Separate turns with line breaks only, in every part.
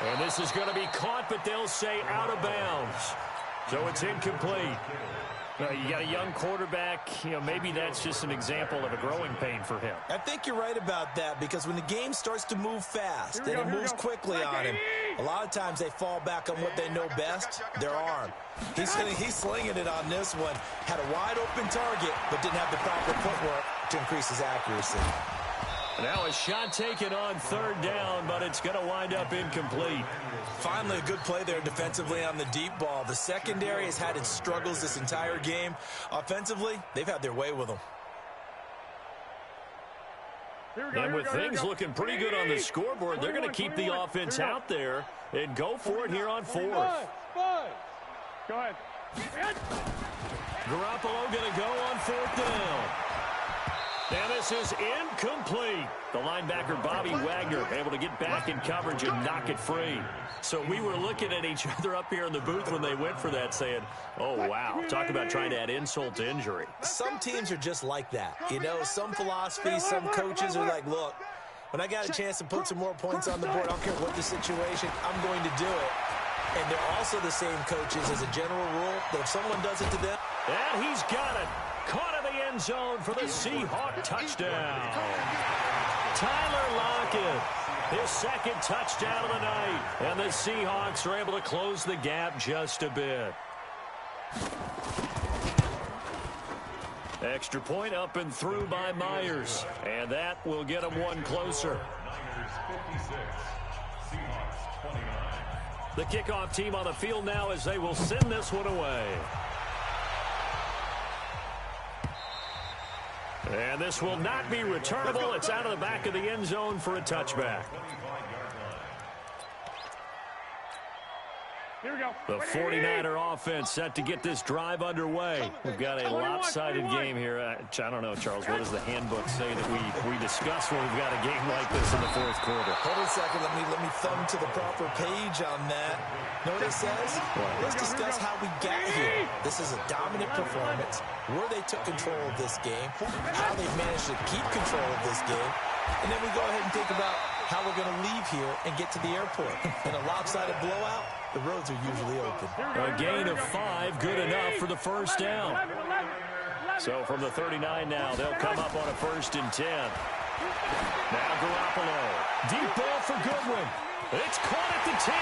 And this is going to be caught, but they'll say out of bounds. So it's incomplete. You got a young quarterback, maybe that's just an example of a growing pain for him.
I think you're right about that, because when the game starts to move fast and it moves quickly on him, a lot of times they fall back on what they know best, their arm. He's slinging it on this one. Had a wide open target, but didn't have the proper footwork to increase his accuracy.
Now a shot taken on third down, but it's going to wind up incomplete.
Finally, a good play there defensively on the deep ball. The secondary has had its struggles this entire game. Offensively, they've had their way with them.
And with things looking pretty good on the scoreboard, they're going to keep the offense out there and go for it here on fourth.
Go ahead.
Garoppolo going to go on fourth down. And this is incomplete. The linebacker, Bobby Wagner, able to get back in coverage and knock it free. So we were looking at each other up here in the booth when they went for that, saying, oh, wow, talk about trying to add insult to injury.
Some teams are just like that. Some philosophies, some coaches are like, look, when I got a chance to put some more points on the board, I don't care what the situation, I'm going to do it. And they're also the same coaches as a general rule that if someone does it to them.
And he's got it. Caught in the end zone for the Seahawk touchdown. Tyler Lockett, his second touchdown of the night. And the Seahawks are able to close the gap just a bit. Extra point up and through by Myers. And that will get them one closer. The kickoff team on the field now as they will send this one away. And this will not be returnable. It's out of the back of the end zone for a touchback.
Here we go.
The 49er offense set to get this drive underway. We've got a lopsided game here. I don't know, Charles, what does the handbook say that we discuss when we've got a game like this in the fourth quarter?
Hold on a second. Let me thumb to the proper page on that. Know what it says? Let's discuss how we got here. This is a dominant performance, where they took control of this game, how they've managed to keep control of this game, and then we go ahead and think about how we're going to leave here and get to the airport. In a lopsided blowout, the roads are usually open.
A gain of 5, good enough for the first down. So from the 39 now, they'll come up on a 1st and 10. Now Garoppolo. Deep ball for Goodwin. It's caught at the 10.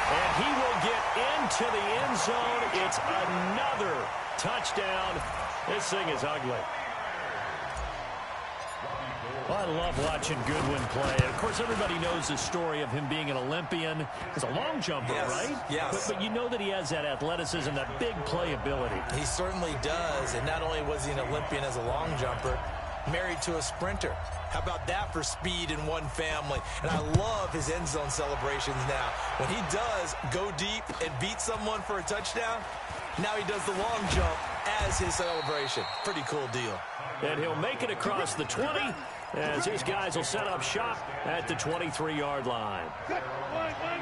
And he will get into the end zone. It's another touchdown. This thing is ugly. Well, I love watching Goodwin play. Of course, everybody knows the story of him being an Olympian. He's a long jumper, right?
Yes.
But you know that he has that athleticism, that big playability.
He certainly does. And not only was he an Olympian as a long jumper, married to a sprinter. How about that for speed in one family? And I love his end zone celebrations now. When he does go deep and beat someone for a touchdown, now he does the long jump as his celebration. Pretty cool deal.
And he'll make it across the 20 as his guys will set up shop at the 23-yard line.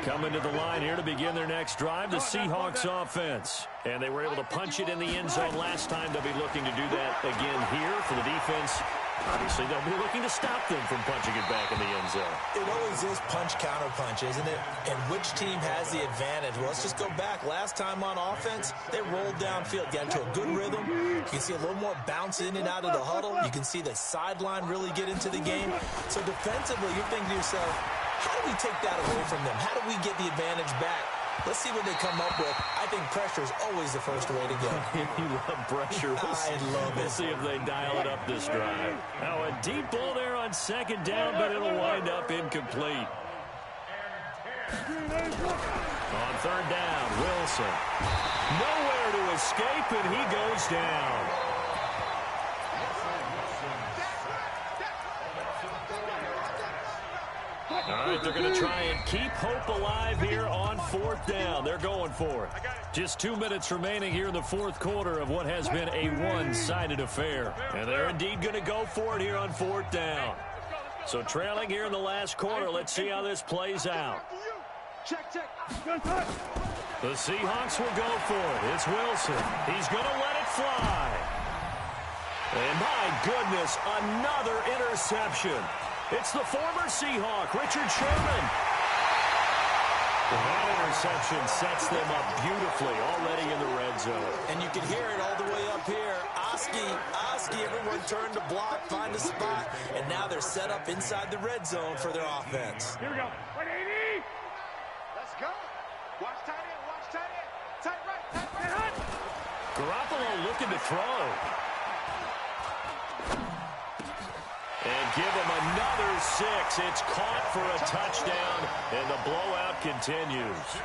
Coming to the line here to begin their next drive, the Seahawks offense. And they were able to punch it in the end zone last time. They'll be looking to do that again here for the defense. Obviously, they'll be looking to stop them from punching it back in the end zone.
It always is punch-counter-punch, isn't it? And which team has the advantage? Well, let's just go back. Last time on offense, they rolled downfield, got into a good rhythm. You can see a little more bounce in and out of the huddle. You can see the sideline really get into the game. So defensively, you're thinking to yourself, how do we take that away from them? How do we get the advantage back? Let's see what they come up with. I think pressure is always the first way to go.
You love pressure.
I love it.
We'll see if they dial it up this drive. Now a deep ball there on second down, but it'll wind up incomplete. On third down, Wilson. Nowhere to escape, and he goes down. All right, they're going to try and keep hope alive here on fourth down. They're going for it. Just 2 minutes remaining here in the fourth quarter of what has been a one-sided affair. And they're indeed going to go for it here on fourth down. So trailing here in the last quarter, let's see how this plays out. The Seahawks will go for it. It's Wilson. He's going to let it fly. And my goodness, another interception. It's the former Seahawk, Richard Sherman. That interception sets them up beautifully already in the red zone.
And you can hear it all the way up here. Oski, everyone turned to block, find a spot, and now they're set up inside the red zone for their offense.
Here we go. 180. Let's go. Watch tight end, tight right.
Garoppolo looking to throw. And give him another 6. It's caught for a touchdown, and the blowout continues.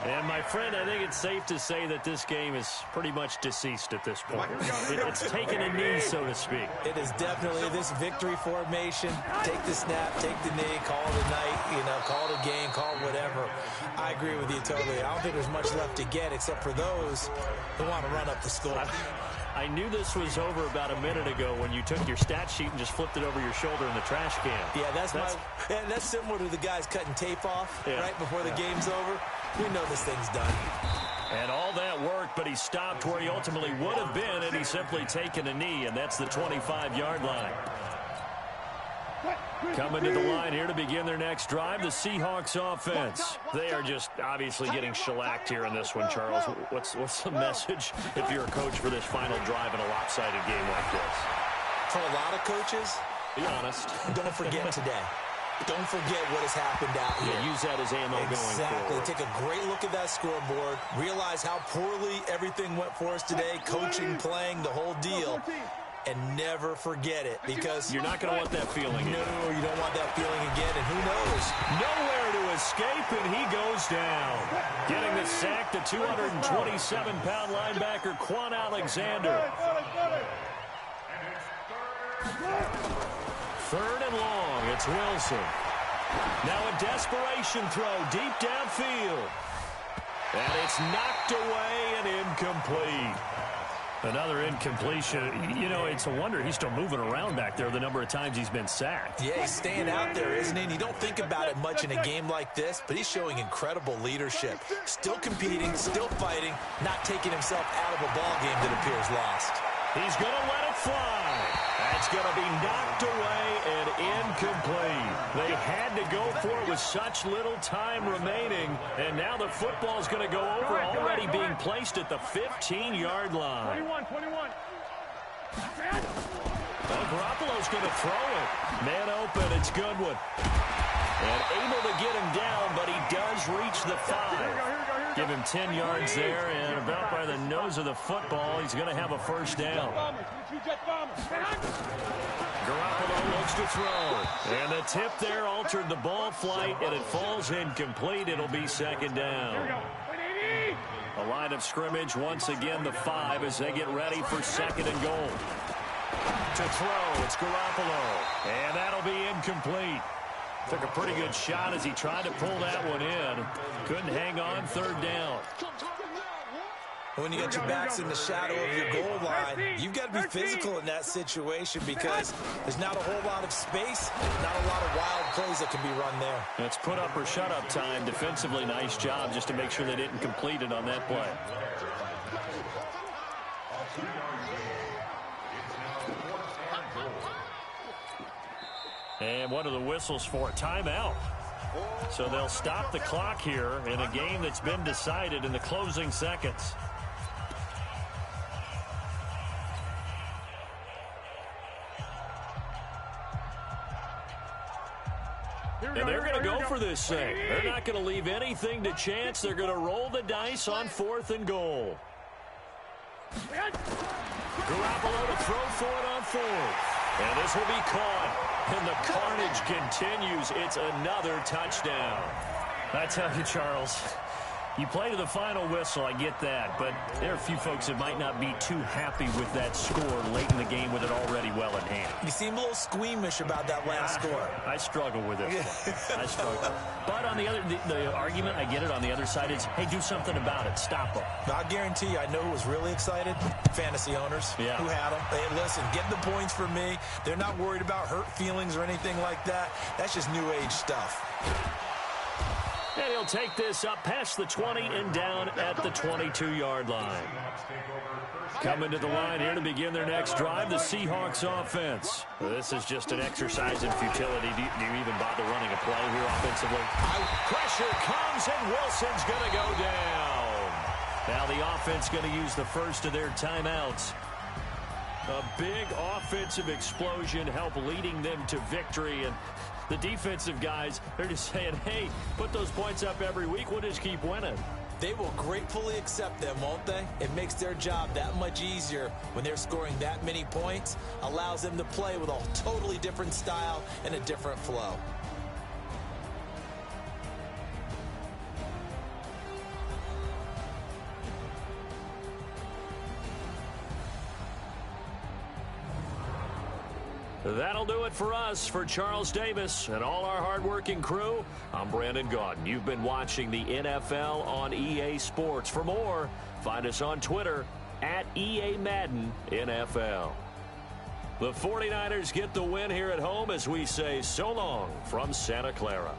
And, my friend, I think it's safe to say that this game is pretty much deceased at this point. It's taken a knee, so to speak.
It is definitely this victory formation. Take the snap, take the knee, call it a night, call it a game, call it whatever. I agree with you totally. I don't think there's much left to get except for those who want to run up the score.
I knew this was over about a minute ago when you took your stat sheet and just flipped it over your shoulder in the trash can.
Yeah, that's similar to the guys cutting tape off right before the game's over. We know this thing's done.
And all that worked, but he stopped where he ultimately would have been, and he's simply taken a knee, and that's the 25-yard line. Coming to the line here to begin their next drive, the Seahawks offense. They are just obviously getting shellacked here in this one, Charles. What's the message if you're a coach for this final drive in a lopsided game like this?
For a lot of coaches,
be honest.
Don't forget today. Don't forget what has happened out here.
Yeah, use that as ammo going forward.
Exactly. Take a great look at that scoreboard. Realize how poorly everything went for us today. Coaching, playing, the whole deal. And never forget it, because
you're not going to want that feeling.
No, you don't want that feeling again, and who knows?
Nowhere to escape, and he goes down. Getting the sack, the 227-pound linebacker, Quan Alexander. 3rd and long, it's Wilson. Now a desperation throw deep downfield. And it's knocked away and incomplete. Another incompletion. It's a wonder he's still moving around back there the number of times he's been sacked.
Yeah, he's staying out there, isn't he? And you don't think about it much in a game like this, but he's showing incredible leadership. Still competing, still fighting, not taking himself out of a ball game that appears lost.
He's going to let it fly. That's going to be knocked away and incomplete. They had to go for it with such little time remaining, and now the football is going to go over, already being placed at the 15-yard line.
21.
Well, Garoppolo's going to throw it. Man open, it's Goodwin. And able to get him down, but he does reach the 5. Give him 10 yards there, and about by the nose of the football, he's going to have a first down. Garoppolo looks to throw. And the tip there altered the ball flight, and it falls incomplete. It'll be 2nd down. A line of scrimmage, once again, the 5 as they get ready for 2nd and goal. To throw, it's Garoppolo. And that'll be incomplete. Took a pretty good shot as he tried to pull that one in. Couldn't hang on, 3rd down.
When you get your backs in the shadow of your goal line, you've got to be physical in that situation because there's not a whole lot of space, not a lot of wild plays that can be run there.
It's put up or shut up time. Defensively, nice job just to make sure they didn't complete it on that play. And what are the whistles for? Timeout. So they'll stop the clock here in a game that's been decided in the closing seconds. And they're going to go for this thing. They're not going to leave anything to chance. They're going to roll the dice on 4th and goal. Garoppolo to throw for it on 4th. And this will be caught. And the carnage continues. It's another touchdown. I tell you, Charles, you play to the final whistle, I get that. But there are a few folks that might not be too happy with that score late in the game with it already well in hand.
You seem a little squeamish about that last score.
I struggle with it. I struggle. But on the other, the argument, I get it, on the other side is, hey, do something about it. Stop them.
I guarantee you, I know who was really excited. Fantasy owners who had them. Hey, listen, get the points for me. They're not worried about hurt feelings or anything like that. That's just new age stuff.
And he'll take this up past the 20 and down at the 22-yard line. Coming to the line here to begin their next drive, the Seahawks offense. This is just an exercise in futility. Do you even bother running a play here offensively? Pressure comes, and Wilson's going to go down. Now the offense going to use the first of their timeouts. A big offensive explosion help leading them to victory. And the defensive guys, they're just saying, hey, put those points up every week. We'll just keep winning.
They will gratefully accept them, won't they? It makes their job that much easier when they're scoring that many points. Allows them to play with a totally different style and a different flow.
That'll do it for us. For Charles Davis and all our hardworking crew, I'm Brandon Gaudin. You've been watching the NFL on EA Sports. For more, find us on Twitter at EA Madden NFL. The 49ers get the win here at home as we say so long from Santa Clara.